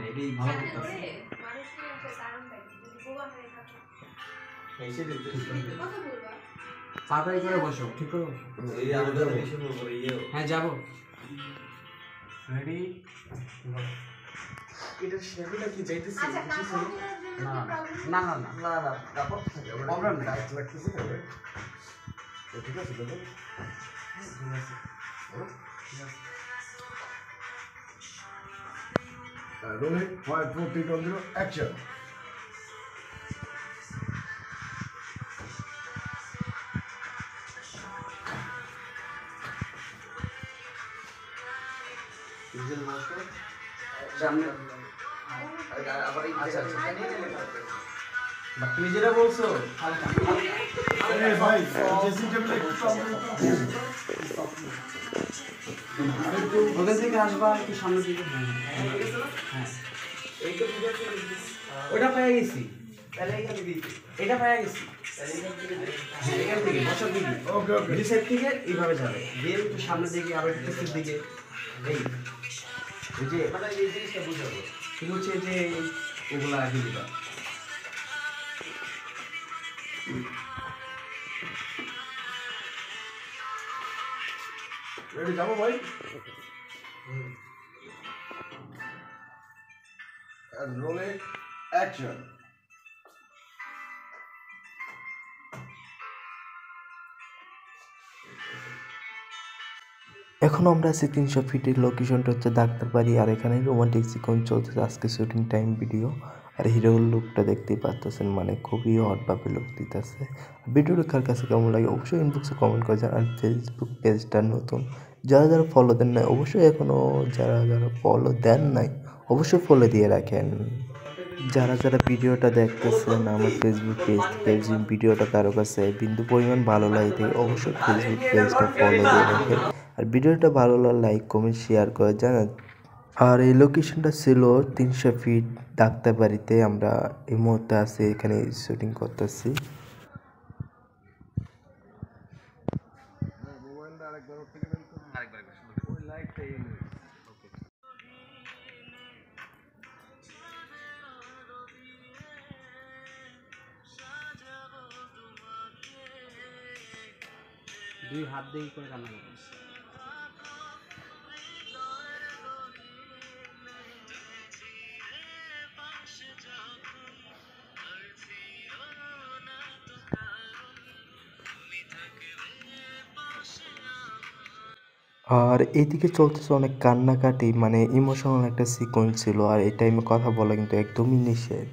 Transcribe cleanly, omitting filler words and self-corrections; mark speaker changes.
Speaker 1: এটাই ভালো করতেছে তাড়াতাড়ি করে বসো, ঠিক করে বসো। হ্যাঁ যাবো। রেডি?
Speaker 2: এটা শেপটা কি যাইতেছে?
Speaker 1: না না না না
Speaker 2: না না কাপড় থাকে
Speaker 1: প্রবলেম নেই।
Speaker 2: টাইট লাগতেছে তবে ঠিক আছে তবে
Speaker 1: ঠিক আছে ঠিক আছে।
Speaker 2: রোলিং 5 4 3 2 0 অ্যাকশন
Speaker 1: সামনে
Speaker 2: আচ্ছা
Speaker 1: তুমি যেটা বলছো
Speaker 2: আরে ভাই ড্রেসিং টেবিলে একটু
Speaker 1: ওখান থেকে আসবা একটু সামনের দিকে। হ্যাঁ ওটা পেয়ে গেছি, এটা পেয়ে গেছি। হ্যাঁ এখান থেকে বসার দিকে
Speaker 2: ওকে ওকে
Speaker 1: দুই সাইড থেকে এইভাবে যাবে, দিয়ে একটু সামনের দিকে আবার একটু পিছের দিকে। এই ওই যে মানে এই জিনিসটা বুঝাবো, তুমি হচ্ছে যে ওগুলা আগে দিবা।
Speaker 2: রেডি যাবো ভাই রোলিং অ্যাকশন
Speaker 3: এখন আমরা আছি 300 ফিটের লোকেশনটা হচ্ছে ডাক্তারবাড়ি, আর এখানে রোমান্টিক সিকোয়েন্স চলতেছে আজকে শুটিং টাইম ভিডিও। আর হিরোর লুকটা দেখতেই পাচ্ছেন, মানে খুবই হটভাবে লুক দিতেছে। ভিডিওটা কার কাছে কেমন লাগে অবশ্যই ইনবক্সে কমেন্ট করে জানান। আর ফেসবুক পেজটা নতুন, যারা যারা ফলো দেন নাই অবশ্যই এখনও যারা যারা ফলো দেন নাই অবশ্যই ফলো দিয়ে রাখেন। যারা যারা ভিডিওটা দেখতেছেন আমার ফেসবুক পেজ থেকে, যে ভিডিওটা কারো কাছে বিন্দু পরিমাণ ভালো লাগে থাকে অবশ্যই ফেসবুক পেজটা ফলো দিয়ে রাখেন। আর ভিডিওটা ভালো লাগলে লাইক কমেন্ট শেয়ার করে জানান। আর এই লোকেশনটা ছিল 300 ফিট ডাক্তারবাড়িতে। আমরা এই মুহূর্তে আছি এখানে শুটিং করতেছি।
Speaker 2: মোবাইলটা আরেকবার ওর থেকে বের করুন আরেকবার ওই লাইটটা এই ওকে
Speaker 1: দুই হাত দিয়ে করে রান্না করো।
Speaker 3: আর এইদিকে চলতেছে অনেক কান্নাকাটি, মানে ইমোশনাল একটা সিকোয়েন্স ছিল। আর এই টাইমে কথা বলা কিন্তু একদমই নিষেধ।